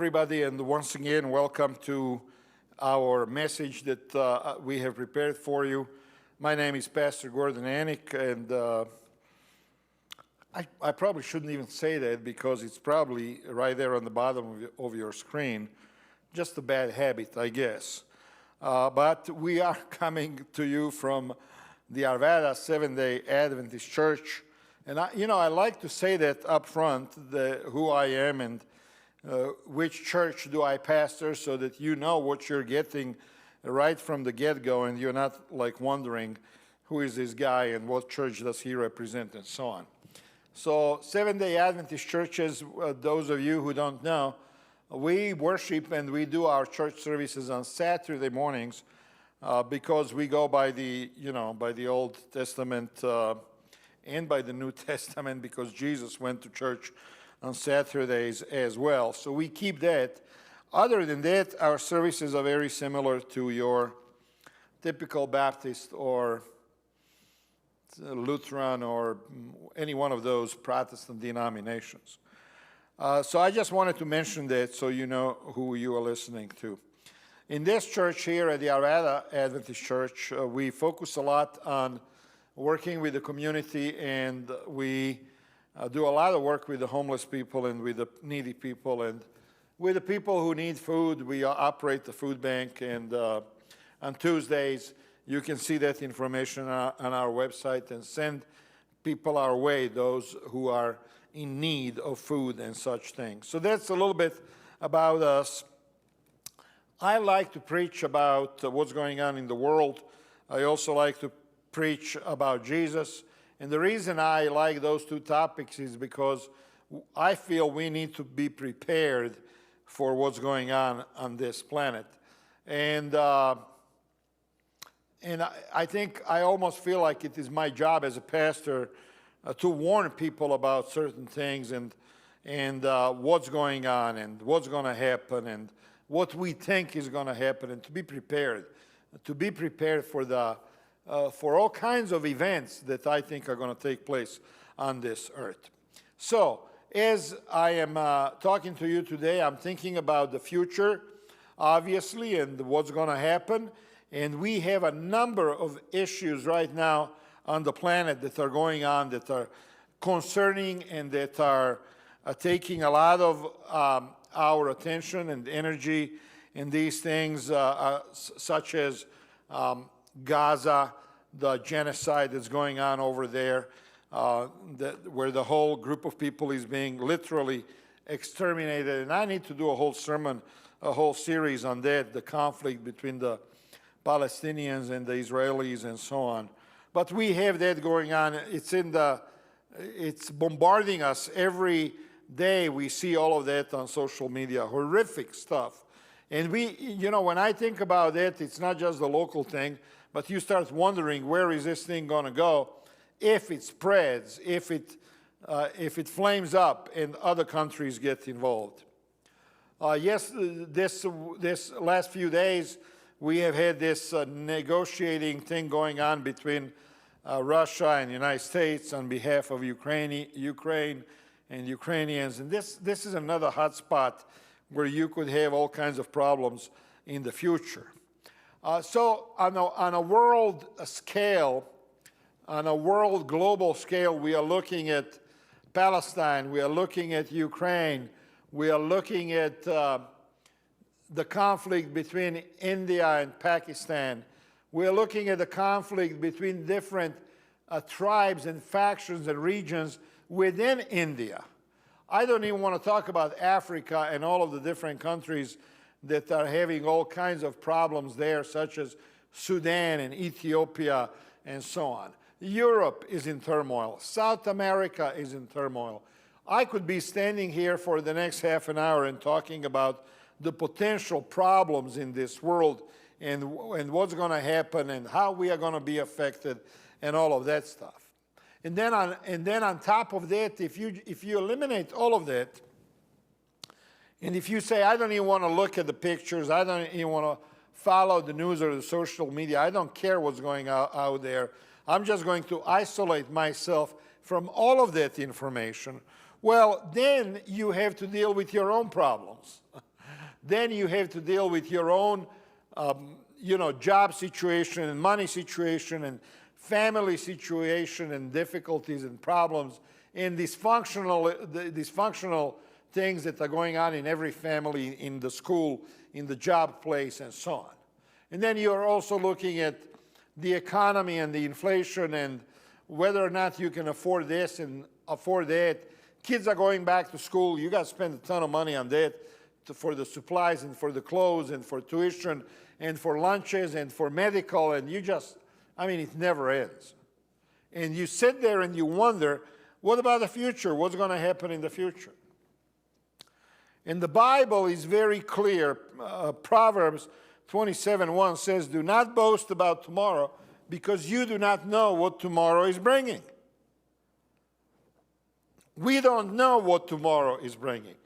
everybody, and once again, welcome to our message that we have prepared for you. My name is Pastor Gordon Anik, and I probably shouldn't even say that because it's probably right there on the bottom of your screen. Just a bad habit, I guess. But we are coming to you from the Arvada Seventh-day Adventist Church. And I like to say that up front, who I am and which church do I pastor, so that you know what you're getting right from the get-go, and you're not like wondering who is this guy and what church does he represent and so on. So Seventh-day Adventist churches, those of you who don't know, we worship and we do our church services on Saturday mornings because we go by the Old Testament and by the New Testament, because Jesus went to church on Saturdays as well. So we keep that. Other than that, our services are very similar to your typical Baptist or Lutheran or any one of those Protestant denominations. So I just wanted to mention that so you know who you are listening to. In this church here at the Arvada Adventist Church, we focus a lot on working with the community, and we do a lot of work with the homeless people and with the needy people and with the people who need food. We operate the food bank, and on Tuesdays you can see that information on our website and send people our way, those who are in need of food and such things. So that's a little bit about us. I like to preach about what's going on in the world. I also like to preach about Jesus. And the reason I like those two topics is because I feel we need to be prepared for what's going on this planet. And I think I almost feel like it is my job as a pastor to warn people about certain things and what's going on and what's going to happen and what we think is going to happen, and to be prepared for all kinds of events that I think are going to take place on this earth. So, as I am talking to you today, I'm thinking about the future, obviously, and what's going to happen. And we have a number of issues right now on the planet that are going on, that are concerning and that are taking a lot of our attention and energy in these things, such as Gaza, the genocide that's going on over there, where the whole group of people is being literally exterminated. And I need to do a whole sermon, a whole series on that, the conflict between the Palestinians and the Israelis and so on. But we have that going on. It's bombarding us every day. We see all of that on social media, horrific stuff. And when I think about it, it's not just the local thing, but you start wondering, where is this thing going to go if it spreads, if it flames up and other countries get involved? Yes, this last few days, we have had this negotiating thing going on between Russia and the United States on behalf of Ukraine and Ukrainians. And this is another hot spot where you could have all kinds of problems in the future. So on a world scale, on a world global scale, we are looking at Palestine, we are looking at Ukraine, we are looking at the conflict between India and Pakistan. We are looking at the conflict between different tribes and factions and regions within India. I don't even want to talk about Africa and all of the different countries that are having all kinds of problems there, such as Sudan and Ethiopia and so on. Europe is in turmoil. South America is in turmoil. I could be standing here for the next half an hour and talking about the potential problems in this world and what's going to happen and how we are going to be affected and all of that stuff. And then on top of that, if you eliminate all of that, and if you say, I don't even want to look at the pictures, I don't even want to follow the news or the social media, I don't care what's going out there, I'm just going to isolate myself from all of that information, well, then you have to deal with your own problems. Then you have to deal with your own, job situation and money situation and family situation and difficulties and problems and dysfunctional things that are going on in every family, in the school, in the job place, and so on. And then you're also looking at the economy and the inflation and whether or not you can afford this and afford that. Kids are going back to school. You got to spend a ton of money on that for the supplies and for the clothes and for tuition and for lunches and for medical. And it never ends. And you sit there and you wonder, what about the future? What's going to happen in the future? And the Bible is very clear. Proverbs 27:1 says, do not boast about tomorrow because you do not know what tomorrow is bringing. We don't know what tomorrow is bringing.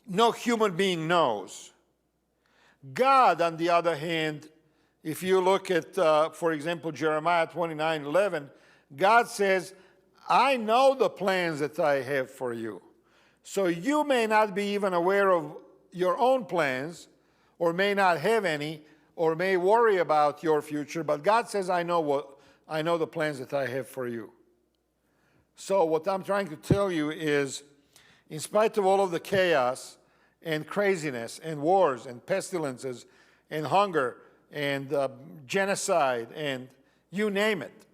No human being knows. God, on the other hand, if you look at, for example, Jeremiah 29:11, God says, I know the plans that I have for you. So you may not be even aware of your own plans, or may not have any, or may worry about your future, but God says, I know the plans that I have for you. So what I'm trying to tell you is, in spite of all of the chaos and craziness and wars and pestilences and hunger and genocide and you name it,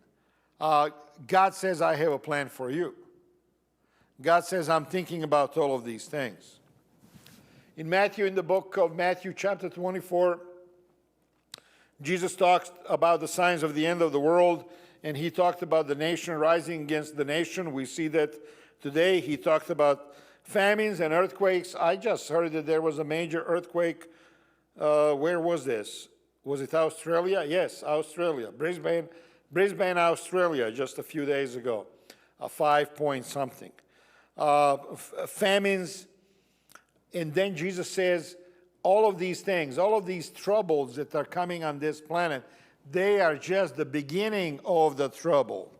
God says, I have a plan for you. God says, I'm thinking about all of these things. In the book of Matthew, chapter 24, Jesus talks about the signs of the end of the world, and he talked about the nation rising against the nation. We see that today. He talked about famines and earthquakes. I just heard that there was a major earthquake. Where was this? Was it Australia? Yes, Australia. Brisbane, Australia, just a few days ago. A 5-point something. Famines. And then Jesus says, all of these things, all of these troubles that are coming on this planet, they are just the beginning of the trouble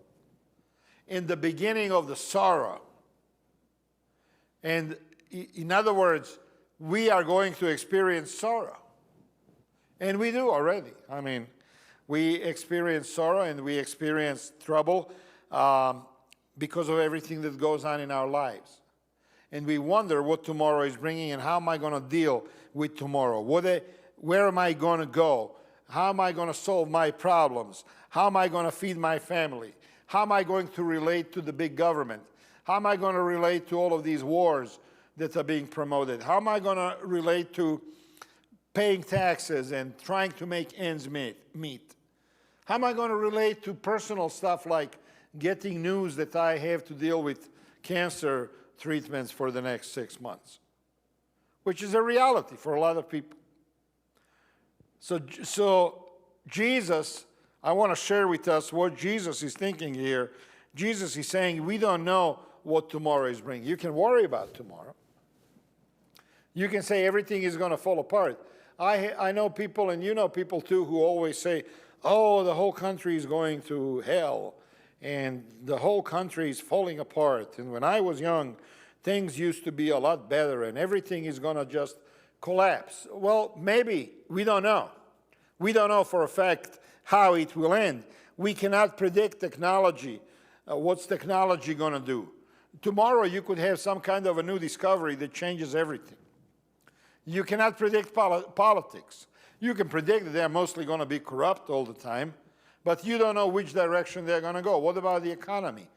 and the beginning of the sorrow. And in other words, we are going to experience sorrow. And we do already. We experience sorrow and we experience trouble because of everything that goes on in our lives. And we wonder what tomorrow is bringing and how am I going to deal with tomorrow? Where am I going to go? How am I going to solve my problems? How am I going to feed my family? How am I going to relate to the big government? How am I going to relate to all of these wars that are being promoted? How am I going to relate to paying taxes and trying to make ends meet? How am I going to relate to personal stuff like getting news that I have to deal with cancer treatments for the next 6 months, which is a reality for a lot of people. So Jesus, I want to share with us what Jesus is thinking here. Jesus is saying we don't know what tomorrow is bringing. You can worry about tomorrow. You can say everything is going to fall apart. I know people, and you know people too, who always say, oh, the whole country is going to hell. And the whole country is falling apart. And when I was young, things used to be a lot better and everything is going to just collapse. Well, maybe. We don't know. We don't know for a fact how it will end. We cannot predict technology. What's technology going to do? Tomorrow you could have some kind of a new discovery that changes everything. You cannot predict politics. You can predict that they're mostly going to be corrupt all the time. But you don't know which direction they're going to go. What about the economy?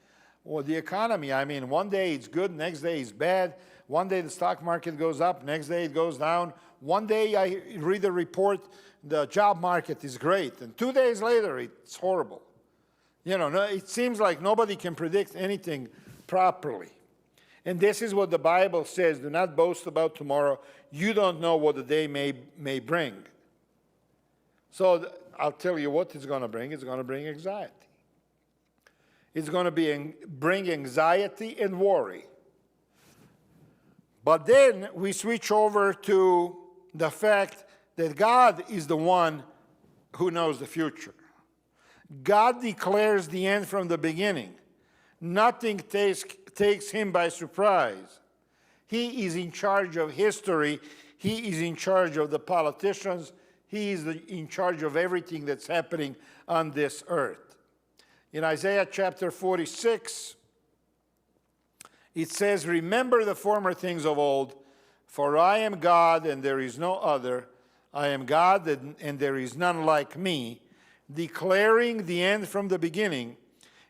Well, the economy, one day it's good, next day it's bad. One day the stock market goes up, next day it goes down. One day I read a report, the job market is great. And 2 days later, it's horrible. It seems like nobody can predict anything properly. And this is what the Bible says. Do not boast about tomorrow. You don't know what the day may bring. So I'll tell you what it's going to bring. It's going to bring anxiety. It's going to bring anxiety and worry. But then we switch over to the fact that God is the one who knows the future. God declares the end from the beginning. Nothing takes him by surprise. He is in charge of history. He is in charge of the politicians. He is in charge of everything that's happening on this earth. In Isaiah chapter 46, it says, "Remember the former things of old, for I am God and there is no other. I am God and there is none like me, declaring the end from the beginning,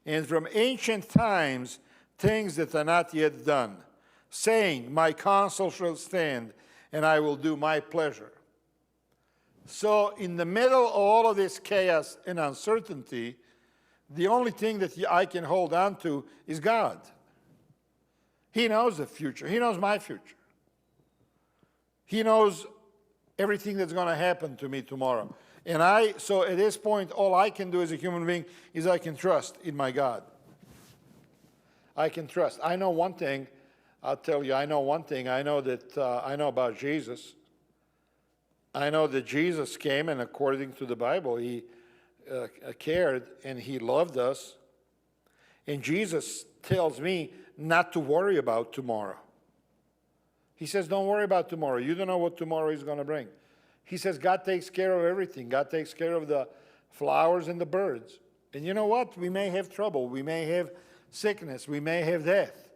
and from ancient times things that are not yet done, saying, my counsel shall stand, and I will do my pleasure." So in the middle of all of this chaos and uncertainty, the only thing that I can hold on to is God. He knows the future. He knows my future. He knows everything that's going to happen to me tomorrow. And so at this point, all I can do as a human being is I can trust in my God. I can trust. I know one thing. I'll tell you, I know one thing. I know that I know about Jesus. I know that Jesus came, and according to the Bible, he cared and he loved us. And Jesus tells me not to worry about tomorrow. He says, don't worry about tomorrow. You don't know what tomorrow is going to bring. He says, God takes care of everything. God takes care of the flowers and the birds. And you know what? We may have trouble. We may have sickness. We may have death.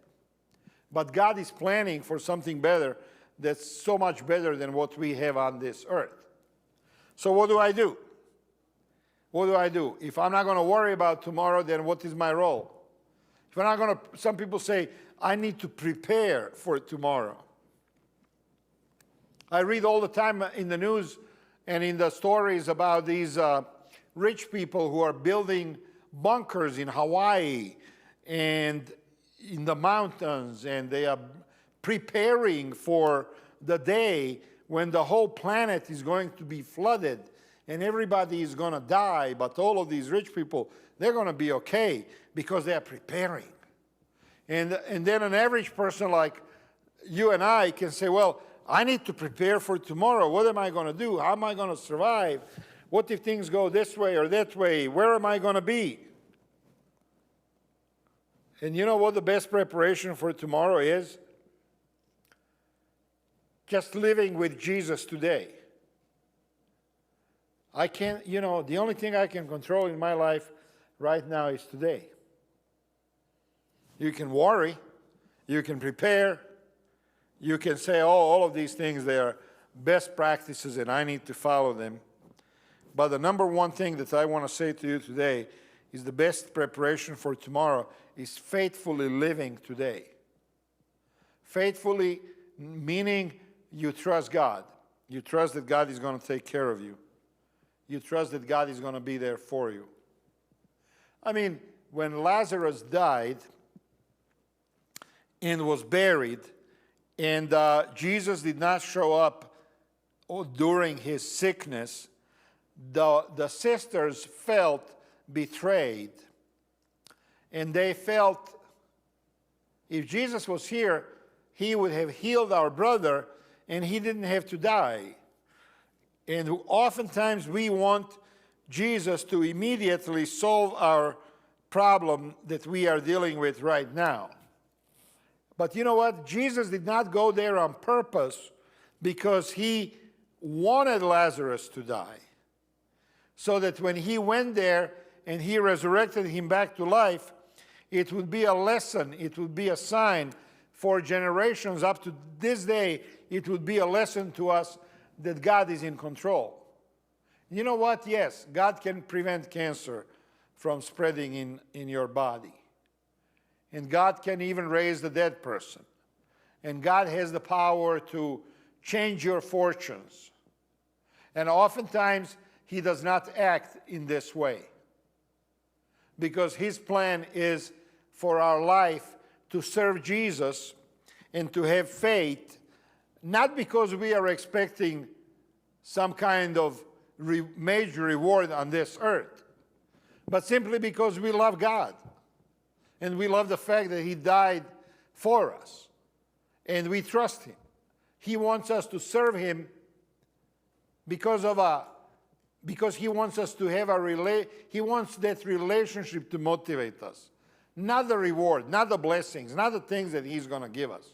But God is planning for something better that's so much better than what we have on this earth. So what do I do? What do I do? If I'm not going to worry about tomorrow, then what is my role? If I'm not going to, some people say, I need to prepare for tomorrow. I read all the time in the news and in the stories about these rich people who are building bunkers in Hawaii and in the mountains, and they are preparing for the day when the whole planet is going to be flooded and everybody is going to die, but all of these rich people, they're going to be okay because they are preparing. And then an average person like you and I can say, well, I need to prepare for tomorrow. What am I going to do? How am I going to survive? What if things go this way or that way? Where am I going to be? And you know what the best preparation for tomorrow is? Just living with Jesus today. I can't, the only thing I can control in my life right now is today. You can worry, you can prepare, you can say, oh, all of these things, they are best practices and I need to follow them. But the number one thing that I want to say to you today is the best preparation for tomorrow is faithfully living today. Faithfully meaning you trust God. You trust that God is going to take care of you. You trust that God is going to be there for you. I mean, when Lazarus died and was buried, and Jesus did not show up during his sickness, the sisters felt betrayed. And they felt if Jesus was here, he would have healed our brother and he didn't have to die. And oftentimes we want Jesus to immediately solve our problem that we are dealing with right now. But you know what? Jesus did not go there on purpose because he wanted Lazarus to die. So that when he went there and he resurrected him back to life, it would be a lesson, it would be a sign for generations up to this day. It would be a lesson to us that God is in control. You know what? Yes, God can prevent cancer from spreading in your body. And God can even raise the dead person. And God has the power to change your fortunes. And oftentimes, he does not act in this way. Because his plan is for our life to serve Jesus and to have faith, not because we are expecting some kind of major reward on this earth, but simply because we love God. And we love the fact that he died for us. And we trust him. He wants us to serve him because he wants us to have he wants that relationship to motivate us. Not the reward, not the blessings, not the things that he's going to give us.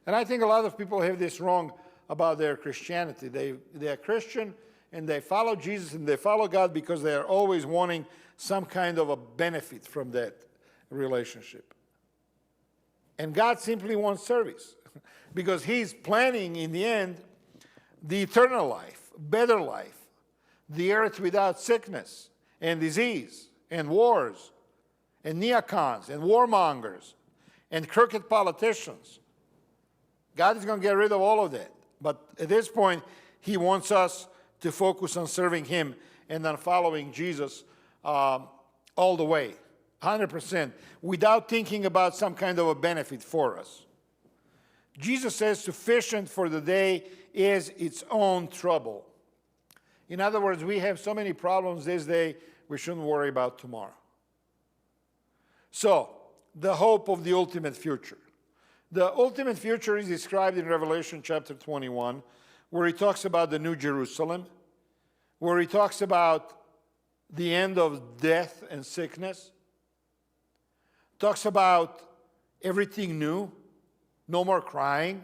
And I think a lot of people have this wrong about their Christianity. They are Christian and they follow Jesus and they follow God because they are always wanting some kind of a benefit from that relationship. And God simply wants service because He's planning in the end the eternal life, better life, the earth without sickness and disease and wars and neocons and warmongers and crooked politicians. God is going to get rid of all of that. But at this point, He wants us to focus on serving Him and on following Jesus all the way, 100%, without thinking about some kind of a benefit for us. Jesus says sufficient for the day is its own trouble. In other words, we have so many problems this day, we shouldn't worry about tomorrow. So, the hope of the ultimate future. The ultimate future is described in Revelation chapter 21, where He talks about the New Jerusalem, where He talks about the end of death and sickness, talks about everything new, no more crying.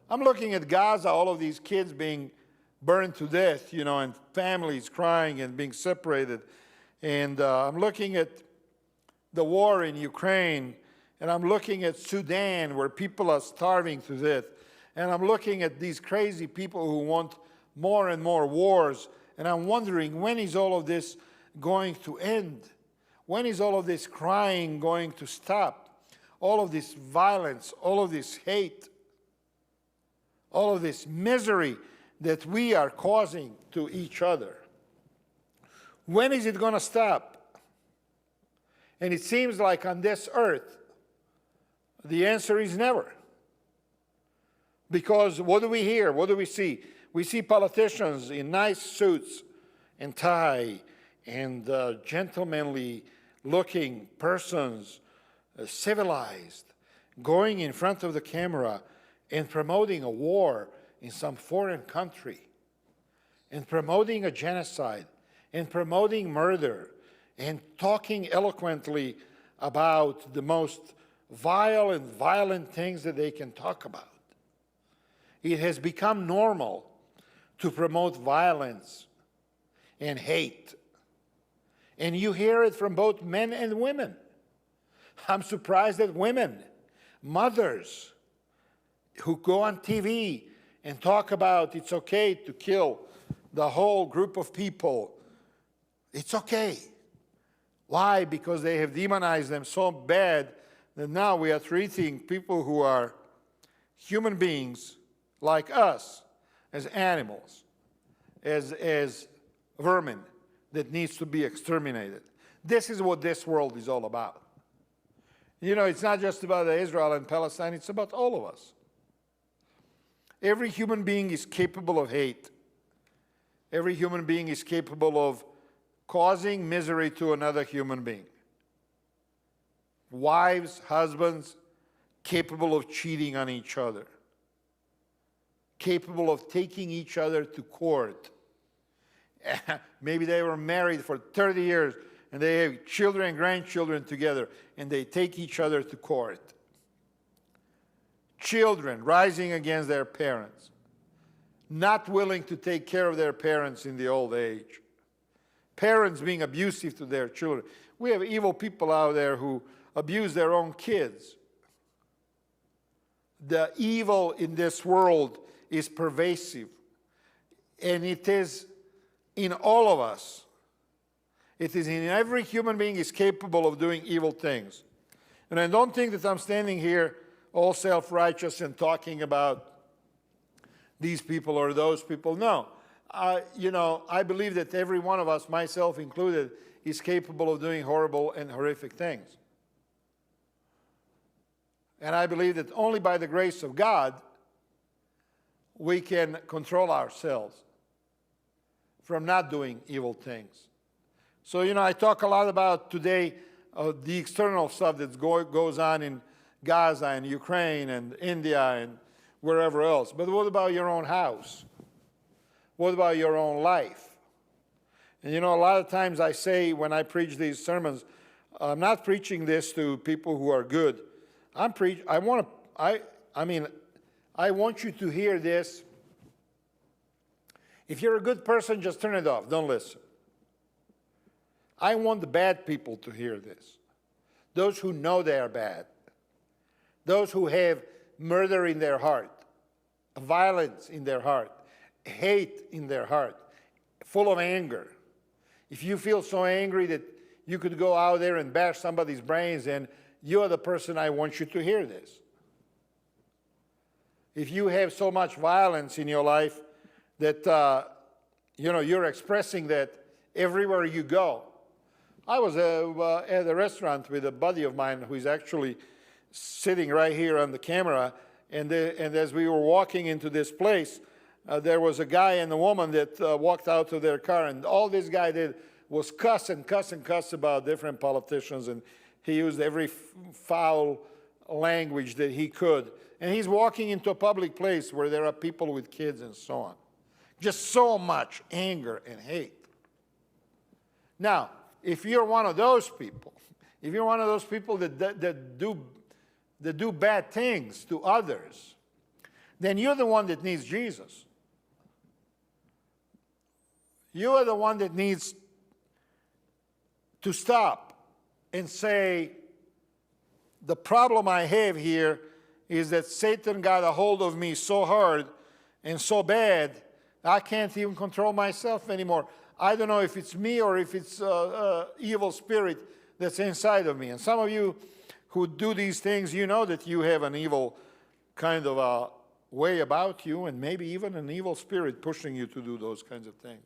I'm looking at Gaza, all of these kids being burned to death, and families crying and being separated. And I'm looking at the war in Ukraine, and I'm looking at Sudan, where people are starving to death. And I'm looking at these crazy people who want more and more wars. And I'm wondering, when is all of this going to end? When is all of this crying going to stop? All of this violence, all of this hate, all of this misery that we are causing to each other. When is it going to stop? And it seems like on this earth, the answer is never. Because what do we hear? What do we see? We see politicians in nice suits and tie and gentlemanly looking persons, civilized, going in front of the camera and promoting a war in some foreign country, and promoting a genocide, and promoting murder, and talking eloquently about the most vile and violent things that they can talk about. It has become normal to promote violence and hate. And you hear it from both men and women. I'm surprised that women, mothers, who go on TV and talk about it's okay to kill the whole group of people. It's okay. Why? Because they have demonized them so bad that now we are treating people who are human beings like us as animals, as vermin that needs to be exterminated. This is what this world is all about. It's not just about Israel and Palestine, it's about all of us. Every human being is capable of hate. Every human being is capable of causing misery to another human being. Wives, husbands, capable of cheating on each other. Capable of taking each other to court. Maybe they were married for 30 years and they have children and grandchildren together and they take each other to court. Children rising against their parents, not willing to take care of their parents in the old age. Parents being abusive to their children. We have evil people out there who abuse their own kids. The evil in this world is pervasive, and it is in all of us. It is in every human being is capable of doing evil things. And I don't think that I'm standing here all self-righteous and talking about these people or those people. No. I believe that every one of us, myself included, is capable of doing horrible and horrific things. And I believe that only by the grace of God we can control ourselves from not doing evil things. So, I talk a lot about today the external stuff that goes on in Gaza and Ukraine and India and wherever else. But what about your own house? What about your own life? And a lot of times I say when I preach these sermons, I'm not preaching this to people who are good. I mean, I want you to hear this. If you're a good person, just turn it off. Don't listen. I want the bad people to hear this. Those who know they are bad. Those who have murder in their heart, violence in their heart, hate in their heart, full of anger. If you feel so angry that you could go out there and bash somebody's brains, and you are the person, I want you to hear this. If you have so much violence in your life that you're expressing that everywhere you go. I was at a restaurant with a buddy of mine who is actually sitting right here on the camera, and as we were walking into this place, there was a guy and a woman that walked out to their car, and all this guy did was cuss and cuss and cuss about different politicians, and he used every foul language that he could. And he's walking into a public place where there are people with kids and so on. Just so much anger and hate. Now, if you're one of those people, if you're one of those people that do bad things to others, then you're the one that needs Jesus. You are the one that needs to stop and say, the problem I have here is that Satan got a hold of me so hard and so bad, I can't even control myself anymore. I don't know if it's me or if it's evil spirit that's inside of me. And some of you who do these things, you know that you have an evil kind of a way about you, and maybe even an evil spirit pushing you to do those kinds of things.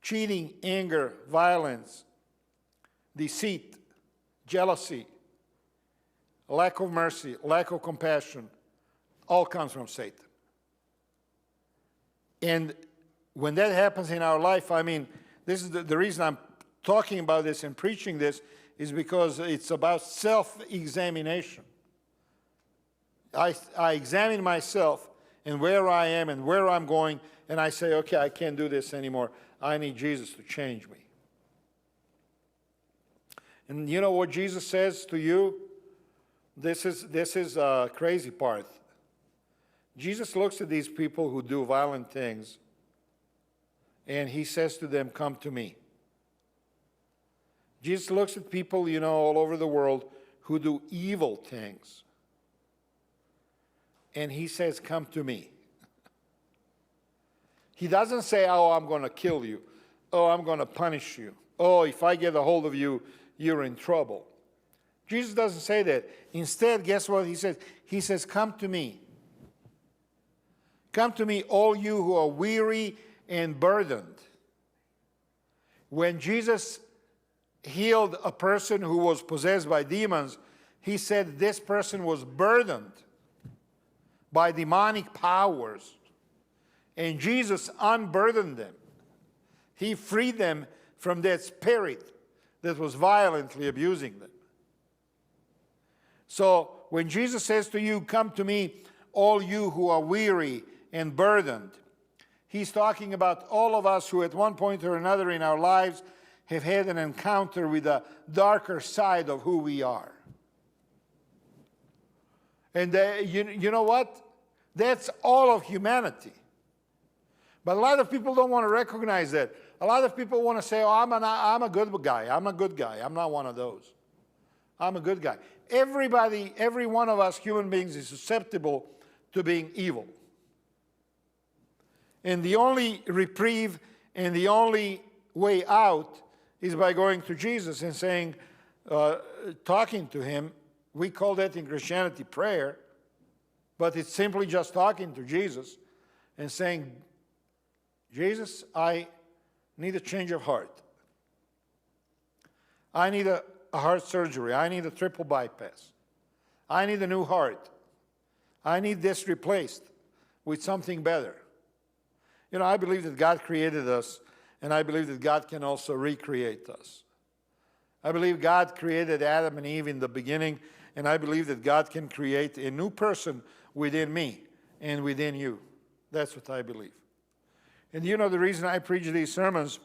Cheating, anger, violence, deceit, jealousy, lack of mercy, lack of compassion, all comes from Satan. And when that happens in our life, I mean, this is the reason I'm talking about this and preaching this, is because it's about self-examination. I examine myself and where I am and where I'm going, and I say, okay, I can't do this anymore. I need Jesus to change me. And you know what Jesus says to you? This is a crazy part. Jesus looks at these people who do violent things, and he says to them, come to me. Jesus looks at people, all over the world who do evil things, and he says, come to me. He doesn't say, oh, I'm going to kill you. Oh, I'm going to punish you. Oh, if I get a hold of you, you're in trouble. Jesus doesn't say that. Instead, guess what he says? He says, come to me. Come to me, all you who are weary and burdened. When Jesus healed a person who was possessed by demons, he said this person was burdened by demonic powers. And Jesus unburdened them. He freed them from that spirit that was violently abusing them. So when Jesus says to you, come to me, all you who are weary and burdened, he's talking about all of us who at one point or another in our lives have had an encounter with the darker side of who we are. And you know what? That's all of humanity. But a lot of people don't want to recognize that. A lot of people want to say, oh, I'm a good guy. I'm a good guy. I'm not one of those. I'm a good guy. Everybody, every one of us human beings is susceptible to being evil. And the only reprieve and the only way out is by going to Jesus and saying, talking to him. We call that in Christianity prayer, but it's simply just talking to Jesus and saying, Jesus, I need a change of heart. I need a heart surgery. I need a triple bypass. I need a new heart. I need this replaced with something better. I believe that God created us, and I believe that God can also recreate us. I believe God created Adam and Eve in the beginning, and I believe that God can create a new person within me and within you. That's what I believe. And the reason I preach these sermons,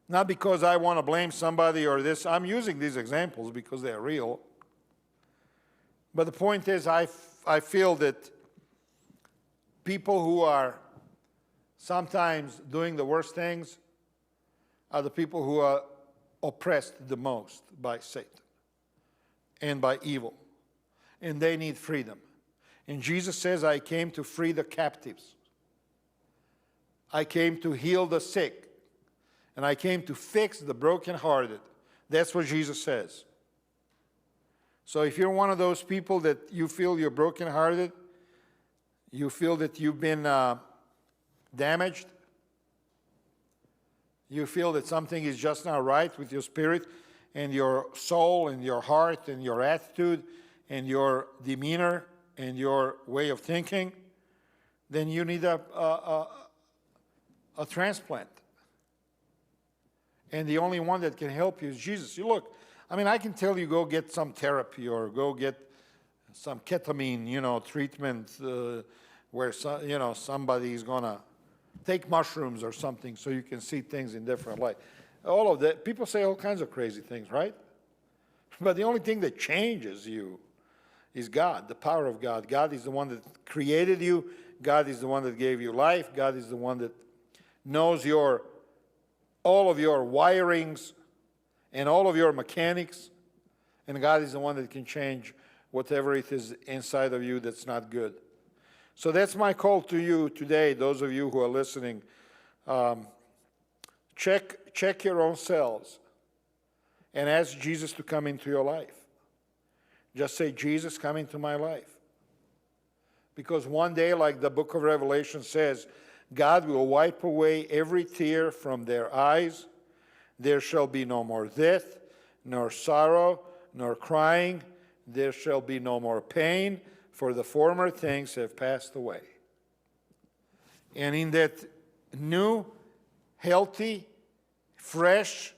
not because I want to blame somebody or this. I'm using these examples because they're real. But the point is, I feel that people who are sometimes doing the worst things are the people who are oppressed the most by Satan and by evil. And they need freedom. And Jesus says, I came to free the captives. I came to heal the sick. And I came to fix the brokenhearted. That's what Jesus says. So if you're one of those people that you feel you're brokenhearted, you feel that you've been damaged, you feel that something is just not right with your spirit and your soul and your heart and your attitude and your demeanor and your way of thinking, then you need a transplant. And the only one that can help you is Jesus. You look, I mean, I can tell you go get some therapy or go get some ketamine, treatment where somebody is going to take mushrooms or something so you can see things in different light. All of that, people say all kinds of crazy things, right? But the only thing that changes you is God, the power of God. God is the one that created you. God is the one that gave you life. God is the one that knows all of your wirings and all of your mechanics. And God is the one that can change whatever it is inside of you that's not good. So that's my call to you today, those of you who are listening. Check your own selves and ask Jesus to come into your life. Just say, Jesus, come into my life. Because one day, like the book of Revelation says, God will wipe away every tear from their eyes. There shall be no more death, nor sorrow, nor crying. There shall be no more pain, for the former things have passed away. And in that new, healthy, fresh,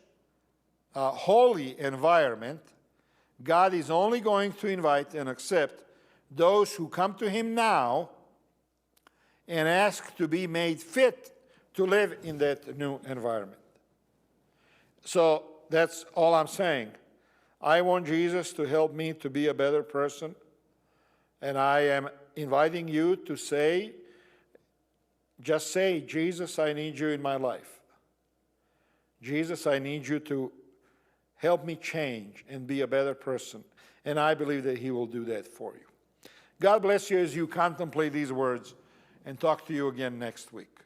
holy environment, God is only going to invite and accept those who come to Him now and ask to be made fit to live in that new environment. So that's all I'm saying. I want Jesus to help me to be a better person. And I am inviting you to just say, Jesus, I need you in my life. Jesus, I need you to help me change and be a better person. And I believe that He will do that for you. God bless you as you contemplate these words, and talk to you again next week.